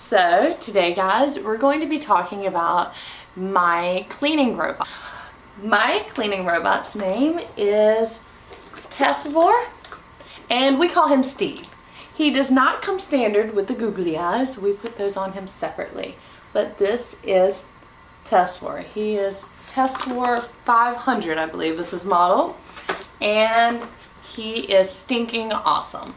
So today, guys, we're going to be talking about my cleaning robot. My cleaning robot's name is Tesvor, and we call him Steve. He does not come standard with the googly eyes. We put those on him separately. But this is Tesvor. He is Tesvor 500, I believe is his model. And he is stinking awesome.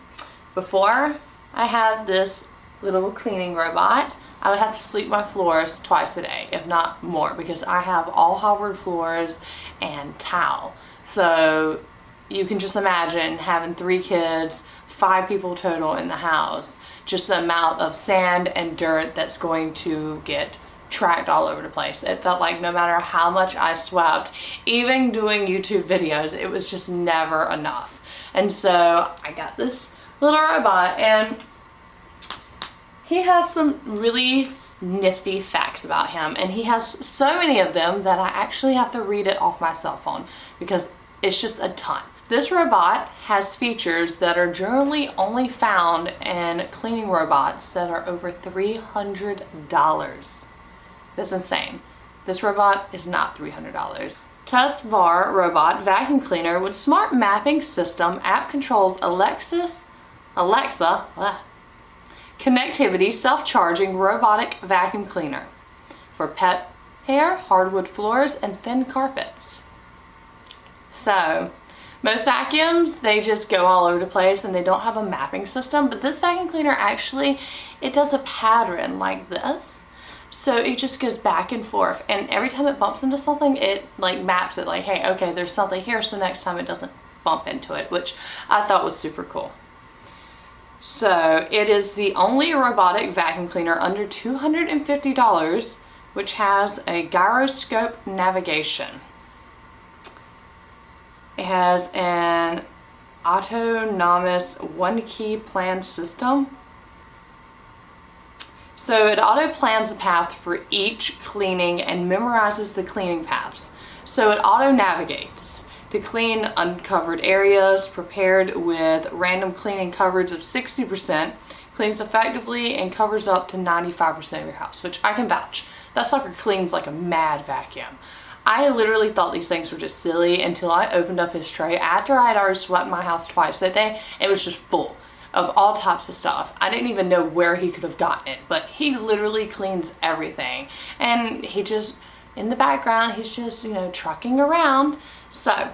Before I had this little cleaning robot, I would have to sweep my floors twice a day, if not more, because I have all hardwood floors and towel. So you can just imagine having 3 kids, 5 people total in the house, just the amount of sand and dirt that's going to get tracked all over the place. It felt like no matter how much I swept, even doing YouTube videos, it was just never enough. And so I got this little robot, and he has some really nifty facts about him, and he has so many of them that I actually have to read it off my cell phone because it's just a ton. This robot has features that are generally only found in cleaning robots that are over $300. That's insane. This robot is not $300. Tesvor robot vacuum cleaner with smart mapping system, app controls, Alexa, connectivity, self-charging robotic vacuum cleaner for pet hair, hardwood floors, and thin carpets. So most vacuums, they just go all over the place and they don't have a mapping system, but this vacuum cleaner actually, it does a pattern like this. So it just goes back and forth, and every time it bumps into something, it like maps it like, hey, okay, there's something here, so next time it doesn't bump into it, which I thought was super cool. So it is the only robotic vacuum cleaner under $250, which has a gyroscope navigation. It has an autonomous one-key plan system. So it auto-plans a path for each cleaning and memorizes the cleaning paths. So it auto-navigates to clean uncovered areas, prepared with random cleaning coverage of 60%, cleans effectively and covers up to 95% of your house, which I can vouch. That sucker cleans like a mad vacuum. I literally thought these things were just silly until I opened up his tray after I had already swept my house twice that day. It was just full of all types of stuff. I didn't even know where he could have gotten it, but he literally cleans everything. And he just, in the background, he's just, trucking around. So,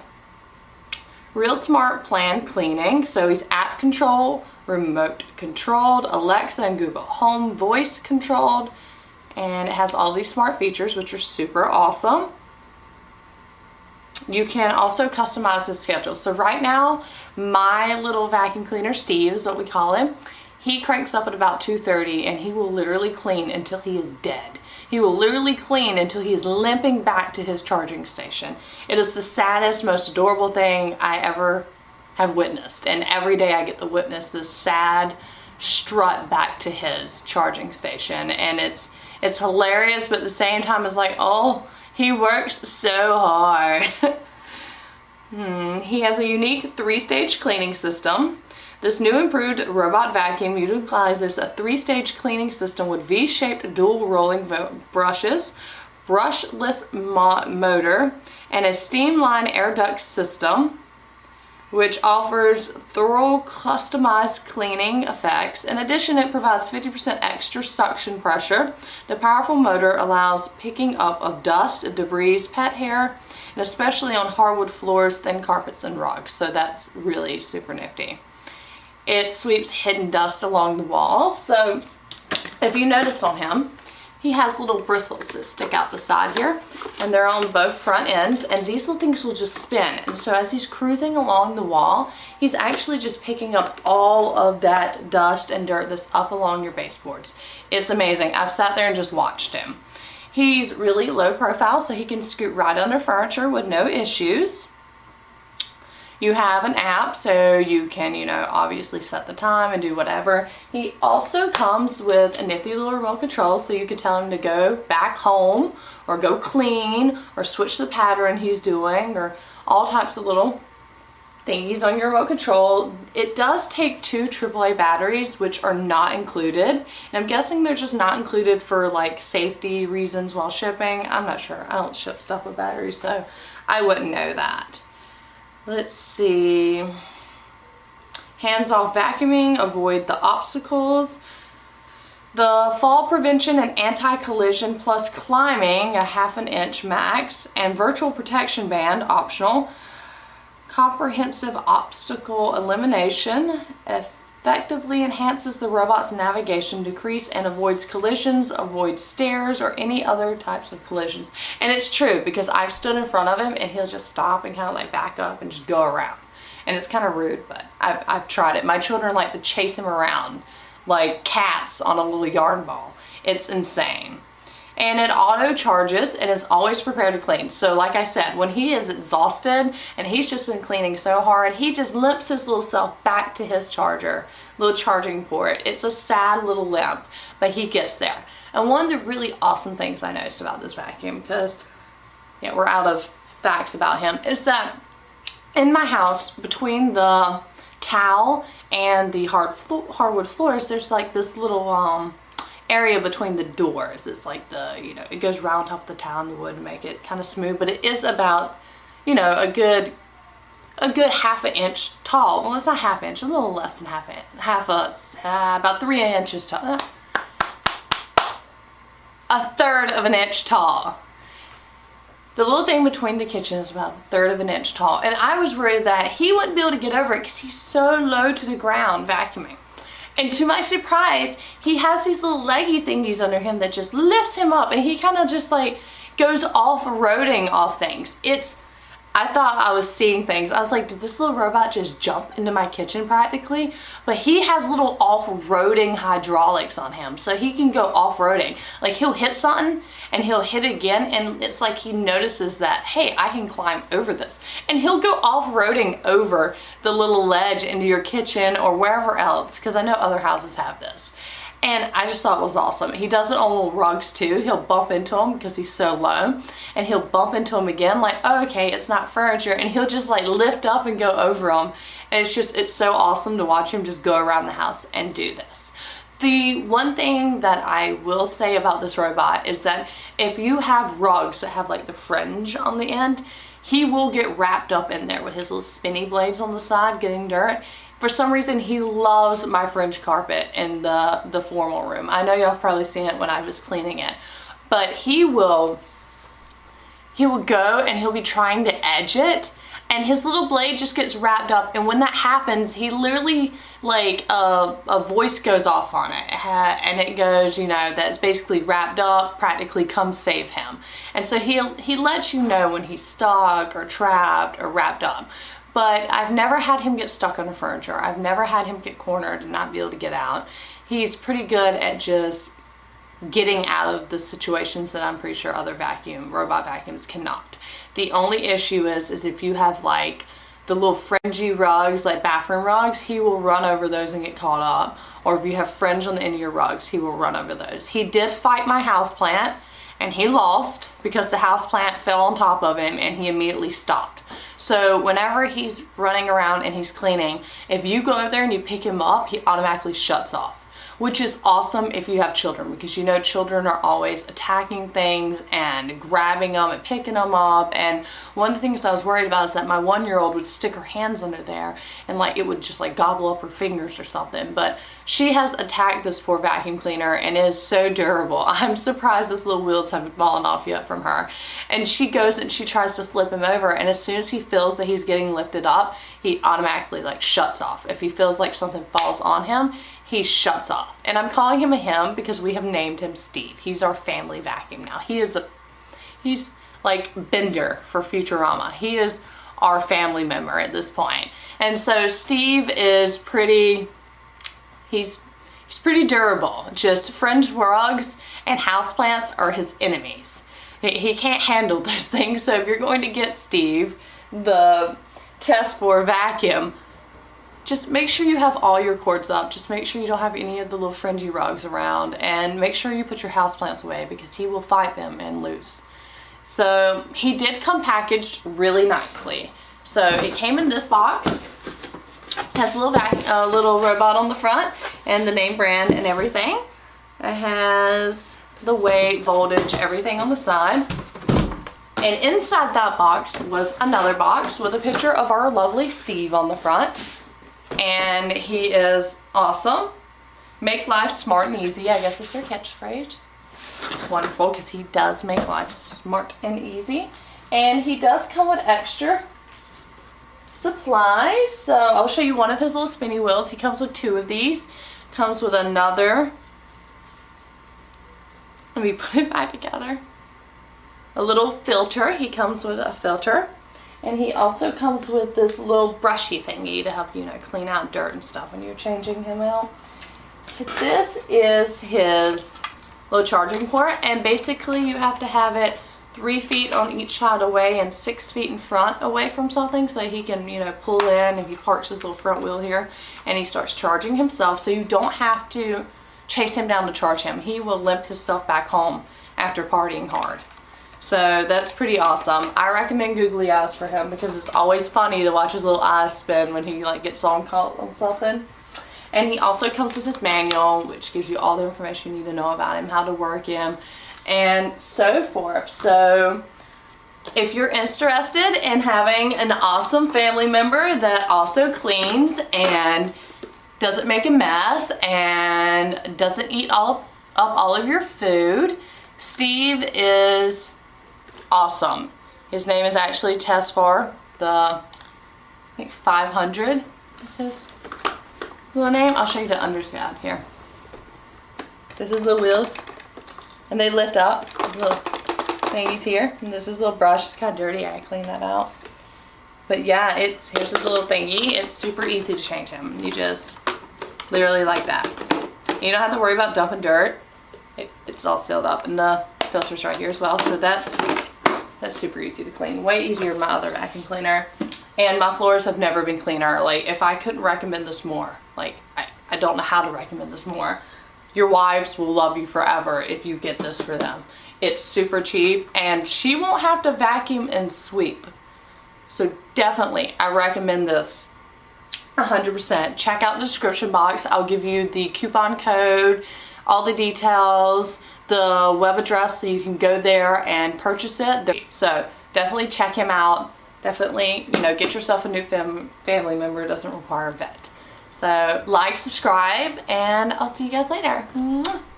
real smart plan cleaning. So he's app control, remote controlled, Alexa and Google Home voice controlled, and it has all these smart features, which are super awesome. You can also customize his schedule. So right now, my little vacuum cleaner, Steve is what we call him, he cranks up at about 2:30 and he will literally clean until he is dead. He will literally clean until he is limping back to his charging station. It is the saddest, most adorable thing I ever have witnessed. And every day I get to witness this sad strut back to his charging station. And it's hilarious, but at the same time it's like, oh, he works so hard. He has a unique 3-stage cleaning system. This new improved robot vacuum utilizes a 3-stage cleaning system with V-shaped dual rolling brushes, brushless motor, and a steam line air duct system, which offers thorough customized cleaning effects. In addition, it provides 50% extra suction pressure. The powerful motor allows picking up of dust, debris, pet hair, and especially on hardwood floors, thin carpets, and rugs. So that's really super nifty. It sweeps hidden dust along the walls. So if you noticed on him, he has little bristles that stick out the side here, and they're on both front ends, and these little things will just spin. And so as he's cruising along the wall, he's actually just picking up all of that dust and dirt that's up along your baseboards. It's amazing. I've sat there and just watched him. He's really low profile, so he can scoot right under furniture with no issues. You have an app, so you can, obviously set the time and do whatever. He also comes with a nifty little remote control, so you can tell him to go back home or go clean or switch the pattern he's doing or all types of little thingies on your remote control. It does take 2 AAA batteries, which are not included. And I'm guessing they're just not included for like safety reasons while shipping. I'm not sure. I don't ship stuff with batteries, so I wouldn't know that. Let's see. Hands-off vacuuming, avoid the obstacles. The fall prevention and anti-collision plus climbing, a 1/2 inch max, and virtual protection band, optional. Comprehensive obstacle elimination, effectively enhances the robot's navigation, decrease and avoids collisions, avoids stairs or any other types of collisions. And it's true, because I've stood in front of him and he'll just stop and kind of like back up and just go around. And it's kind of rude, but I've tried it. My children like to chase him around like cats on a little yard ball. It's insane. And it auto charges and is always prepared to clean. So like I said, when he is exhausted and he's just been cleaning so hard, he just limps his little self back to his charger, little charging port. It's a sad little limp, but he gets there. And one of the really awesome things I noticed about this vacuum, because yeah, we're out of facts about him, is that in my house, between the towel and the hardwood floors, there's like this little area between the doors. It's like the, you know, it goes right on top of the towel and the wood and make it kind of smooth, but it is about, you know, a good 1/2 inch tall. Well, it's not 1/2 inch, a little less than about 3 inches tall. 1/3 of an inch tall. The little thing between the kitchen is about 1/3 of an inch tall, and I was worried that he wouldn't be able to get over it because he's so low to the ground vacuuming. And to my surprise, he has these little leggy thingies under him that just lifts him up, and he kind of just like goes off-roading off things. I thought I was seeing things. I was like, did this little robot just jump into my kitchen practically? But he has little off-roading hydraulics on him, so he can go off-roading. Like, he'll hit something and he'll hit again, and it's like he notices that, hey, I can climb over this. And he'll go off-roading over the little ledge into your kitchen or wherever else, because I know other houses have this. And I just thought it was awesome. He does it on little rugs too. He'll bump into them because he's so low, and he'll bump into them again like, oh, okay, it's not furniture, and he'll just like lift up and go over them. And it's so awesome to watch him just go around the house and do this. The one thing that I will say about this robot is that if you have rugs that have like the fringe on the end, he will get wrapped up in there with his little spinny blades on the side getting dirt. For some reason, he loves my fringe carpet in the formal room. I know y'all have probably seen it when I was cleaning it, but he will go and he'll be trying to edge it, and his little blade just gets wrapped up, and when that happens, he literally, like, a voice goes off on it, and it goes, you know, that's basically wrapped up, practically come save him. And so he lets you know when he's stuck or trapped or wrapped up. But I've never had him get stuck under furniture. I've never had him get cornered and not be able to get out. He's pretty good at just getting out of the situations that I'm pretty sure other robot vacuums cannot. The only issue is if you have like the little fringy rugs, like bathroom rugs, he will run over those and get caught up. Or if you have fringe on the end of your rugs, he will run over those. He did fight my houseplant, and he lost because the houseplant fell on top of him and he immediately stopped. So whenever he's running around and he's cleaning, if you go over there and you pick him up, he automatically shuts off, which is awesome if you have children, because you know children are always attacking things and grabbing them and picking them up. And one of the things I was worried about is that my 1-year-old would stick her hands under there and like it would just like gobble up her fingers or something. But she has attacked this poor vacuum cleaner and it is so durable. I'm surprised those little wheels haven't fallen off yet from her. And she goes and she tries to flip him over, and as soon as he feels that he's getting lifted up, he automatically like shuts off. If he feels like something falls on him, he shuts off. And I'm calling him a him because we have named him Steve. He's our family vacuum now. He's like Bender for Futurama. He is our family member at this point. And so Steve is he's pretty durable. Just fringe rugs and houseplants are his enemies. He can't handle those things. So if you're going to get Steve, the Tesvor vacuum, just make sure you have all your cords up. Just make sure you don't have any of the little fringy rugs around, and make sure you put your houseplants away because he will fight them and lose. So he did come packaged really nicely. So it came in this box. Has a little robot on the front and the name brand and everything. It has the weight, voltage, everything on the side. And inside that box was another box with a picture of our lovely Steve on the front. And he is awesome. Make life smart and easy, I guess is their catchphrase. It's wonderful because he does make life smart and easy. And he does come with extra supplies. So I'll show you one of his little spinny wheels. He comes with 2 of these. Comes with another. Let me put it back together. A little filter. He comes with a filter. And he also comes with this little brushy thingy to help you know, clean out dirt and stuff when you're changing him out. This is his little charging port, and basically you have to have it 3 feet on each side away and 6 feet in front away from something so he can, you know, pull in, and he parks his little front wheel here and he starts charging himself, so you don't have to chase him down to charge him. He will limp himself back home after partying hard. So that's pretty awesome. I recommend googly eyes for him because it's always funny to watch his little eyes spin when he like gets on caught on something. And he also comes with this manual, which gives you all the information you need to know about him, how to work him, and so forth. So if you're interested in having an awesome family member that also cleans and doesn't make a mess and doesn't eat up all of your food, Steve is awesome. His name is actually Tesvor, I think 500 is his little name. I'll show you the underside here. This is the wheels, and they lift up. There's little thingies here, and this is a little brush. It's kind of dirty. I clean that out. But yeah, here's this little thingy. It's super easy to change him. You just literally like that. You don't have to worry about dumping dirt. It's all sealed up, and the filter's right here as well. So that's super easy to clean. Way easier than my other vacuum cleaner. And my floors have never been cleaner. Like, if I couldn't recommend this more, like, I don't know how to recommend this more. Your wives will love you forever if you get this for them. It's super cheap, and she won't have to vacuum and sweep. So definitely, I recommend this 100%. Check out the description box. I'll give you the coupon code, all the details, the web address so you can go there and purchase it. So definitely check him out. Definitely, you know, get yourself a new family member. It doesn't require a vet. So like, subscribe, and I'll see you guys later. Mwah.